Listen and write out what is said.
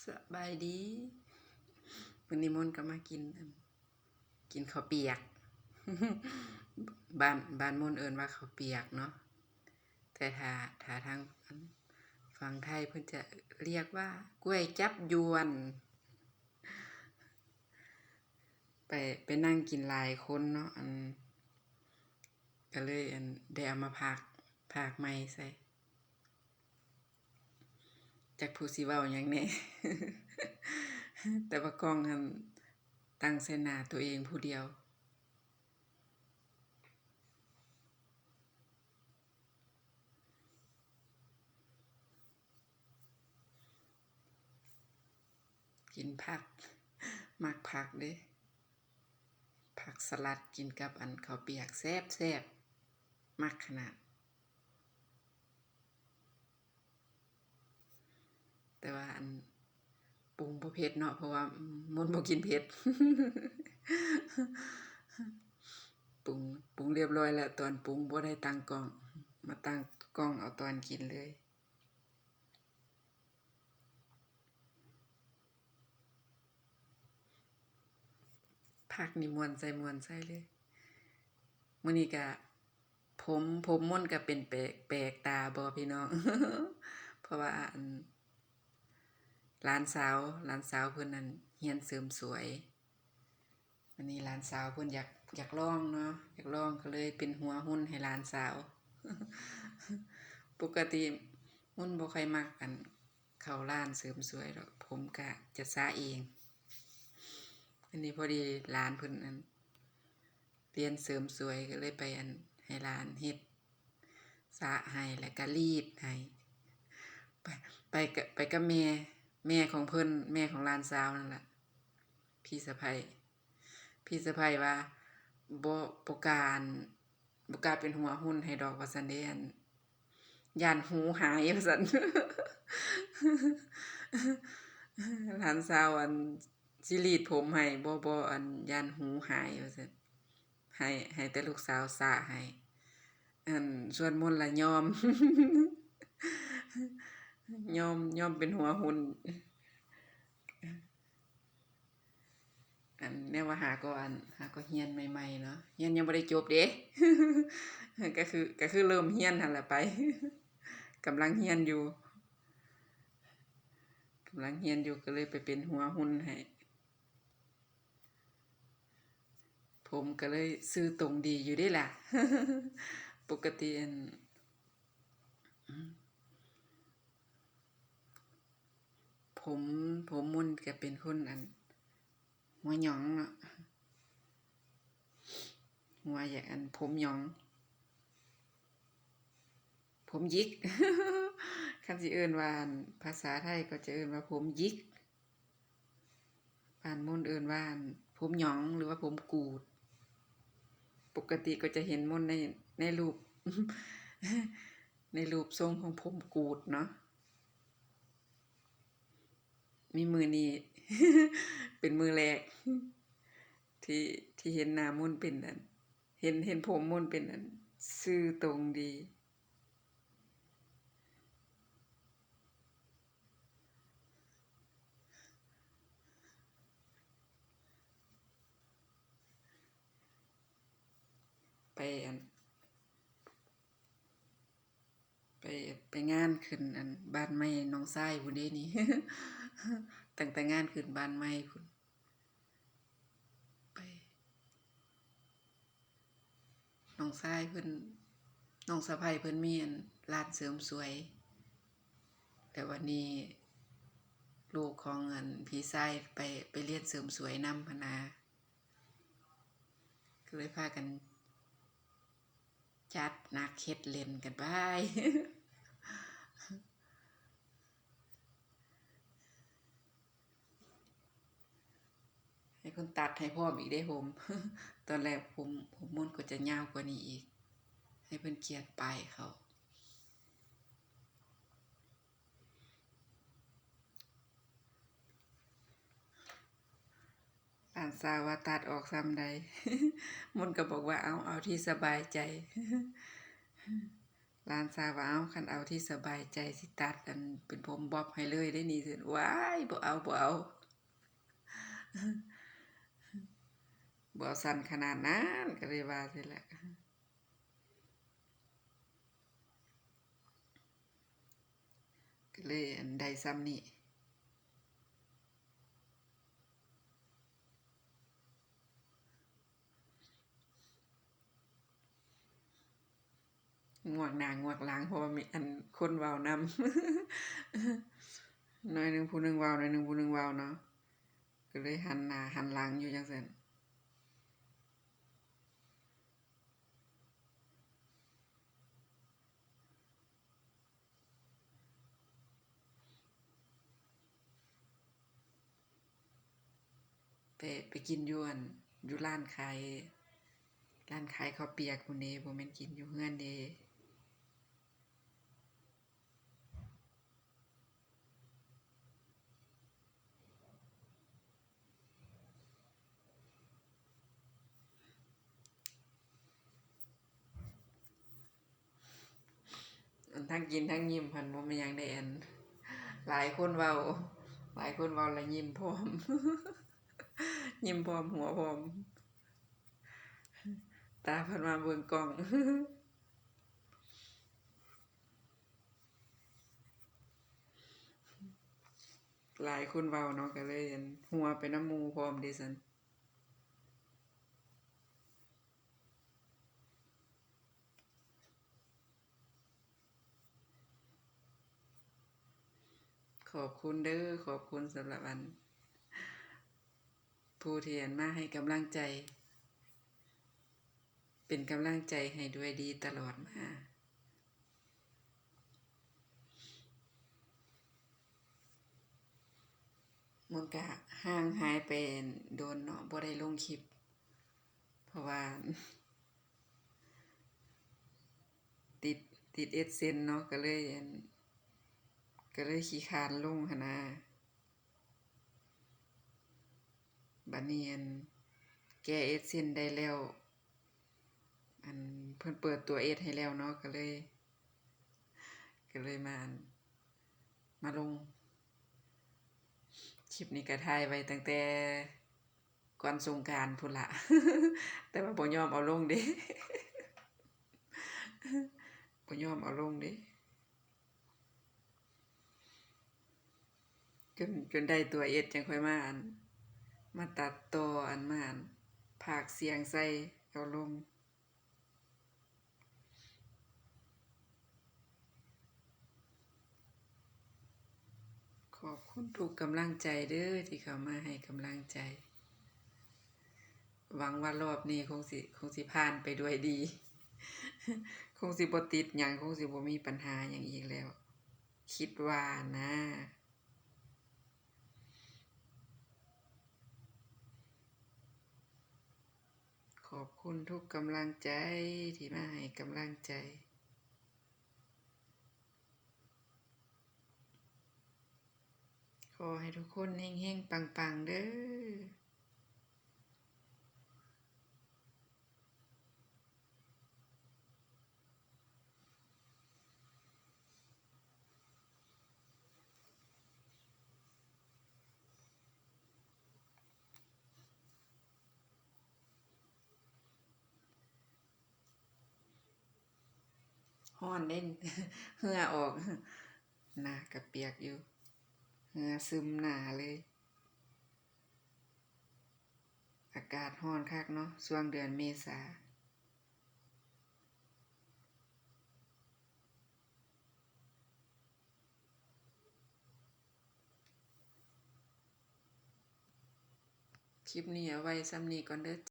สบายดีวันนี้มนต์ก็มากินข้าวเปียก บ้านมนต์เอิ้นว่าข้าวเปียกเนาะแต่ถ้าทางฝั่งไทยเพิ่นจะเรียกว่ากล้วยจับยวนไปนั่งกินหลายคนเนาะก็เลยได้เอามาพากใหม่ใส่จักผู้สิเว้าหยังแหน่ แต่ว่ากล้องตั้งใส่หน้าตัวเองผู้เดียวกินผักมักผักเด้ผักสลัดกินกับข้าวเปียกแซ่บมักขนาดแต่ว่าปรุงบ่เผ็ดเนาะเพราะว่ามนต์บ่กินเผ็ด ปรุงเรียบร้อยแล้วตอนปรุงบ่ได้ตั้งกล้องมาตั้งกล้องเอาตอนกินเลยผักนี่ม่วนใส่เลยมื้อนี้ก็ผมมนต์ก็เป็นแปลกตาบ่พี่น้อง เพราะว่าหลานสาวเพิ่นนั่นเรียนเสริมสวยวันนี้หลานสาวเพิ่นอยากลองเนาะอยากลองก็เลยเป็นหัวหุ้นให้หลานสาว ปกติมนต์บ่ค่อยมักเข้าร้านเสริมสวยดอกผมก็จะสระเองอันนี้พอดีหลานเพิ่นเรียนเสริมสวยก็เลยไปให้หลานเฮ็ดสระให้แล้วก็รีดให้ไปกับแม่ของเพิ่นแม่ของหลานสาวนั่นล่ะพี่สะใภ้ว่าบ่กล้าเป็นหัวหุ้นให้ดอกว่าซั่นเด้ย้านหูหายว่าซั่น หลานสาวสิรีดผมให้บ่ย้านหูหายว่าซั่นให้แต่ลูกสาวสระให้ส่วนมนต์ล่ะยอม ยอมเป็นหัวหุ้นแนวว่าหาก็เรียนใหม่ๆเนาะเรียนยังบ่ได้จบเด้ ก็คือเริ่มเรียนหั่นล่ะไป กำลังเรียนอยู่ก็เลยไปเป็นหัวหุ้นให้ผมก็เลยซื้อตรงดีอยู่เด้ล่ะ ปกติผมมนต์ก็เป็นคนหัวหยองเนาะหัวอยากผมหยองผมหยิก คันสิเอิ้นว่าภาษาไทยก็จะเอิ้นว่าผมหยิกบ้านมนต์เอิ้นว่าผมหยองหรือว่าผมกูดปกติก็จะเห็นมนต์ในรูป ในรูปทรงของผมกูดเนาะมีมือนี้ เป็นมือแรก ที่เห็นหน้ามนต์เป็นเห็นผมมนต์เป็นซื่อตรงดีไปไปงานขึ้นบ้านใหม่น้องชายพุ่นเด้นี่ ตั้งแต่งานขึ้นบ้านใหม่พุ่นไปน้องชายเพิ่นน้องสะใภ้เพิ่นมีร้านเสริมสวยแต่วันนี้ลูกของพี่ชายไปเรียนเสริมสวยนำหั้นนะก็เลยพากันจัดหนักเฮ็ดเล่นกันไป ให้เพิ่นตัดให้พร้อมอีกเด้ผม ตอนแรกผมมนต์ก็จะยาวกว่านี้อีกให้เพิ่นเกลียดปลายเขาอ่านซาวว่าตัดออกซ้ำใด มนต์ก็บอกว่าเอาที่สบายใจ หลานสาวว่าเอาคันเอาที่สบายใจสิตัดอันเป็นผมบ๊อบให้เลยได้นี่ซั่นว้ายบ่เอาบ่เอาบ่เอาสั้นขนาดนั้นก็เลยว่าซั่นแหละก็เลยอันได้ซ้ำนี้งวกหน้างวกหลังเพราะว่ามีอันคนเว้านำ หน่อยหนึงผู้หนึงเว้าหน่อยหนึงผู้หนึงเว้าเนาะก็เลยหันหน้าหันหลังอยู่จังซั่นไปกินอยู่อันอยู่ร้านขายข้าวเปียกพุ่นเด้บ่แม่นกินอยู่เรือนเด้อันทั้งกินทั้งยิ้มหั่นบ่แม่นหยังได้อันหลายคนเว้าแล้วยิ้มพร้อม ยิ้มพร้อมหัวพร้อมตาเพิ่นมาเบิ่งกล้อง หลายคนเว้าเนาะก็เลยอันหัวไปนำหมู่พร้อมเด้ซั่นขอบคุณเด้อขอบคุณสำหรับอันผู้ที่อันมาให้กำลังใจ เป็นกำลังใจให้ด้วยดีตลอดมามันก็ห่างหายไปโดนเนาะบ่ได้ลงคลิป เพราะว่า ติดAdSense เนาะก็เลยอันขี้คร้านลงหั้นนะบัดนี้อันแก้ AdSense ได้แล้ว อันเพิ่นเปิดตัว Ad ให้แล้วเนาะก็เลยมาลงคลิปนี้ก็ถ่ายไว้ตั้งแต่ก่อนสงกรานต์พุ่นล่ะ แต่ว่าบ่ยอมเอาลงเด้ บ่ยอมเอาลงเด้จนได้ตัว Ad จังค่อยมาตัดต่อมาพากย์เสียงใส่เอาลงขอบคุณทุกกำลังใจเด้อที่เข้ามาให้กำลังใจ หวังว่ารอบนี้คงสิผ่านไปด้วยดี คงสิบ่ติดหยังคงสิบ่มีปัญหาหยังอีกแล้ว คิดว่านะ ขอบคุณทุกกำลังใจที่มาให้กำลังใจ ขอให้ทุกคนเฮงๆปังๆเด้อฮ้อนเด้ เหงื่อออก หน้าก็เปียกอยู่เหงื่อซึมหน้าเลย อากาศร้อนคักเนาะช่วงเดือนเมษาคลิปนี้เอาไว้ส่ำนี้ก่อนเด้อ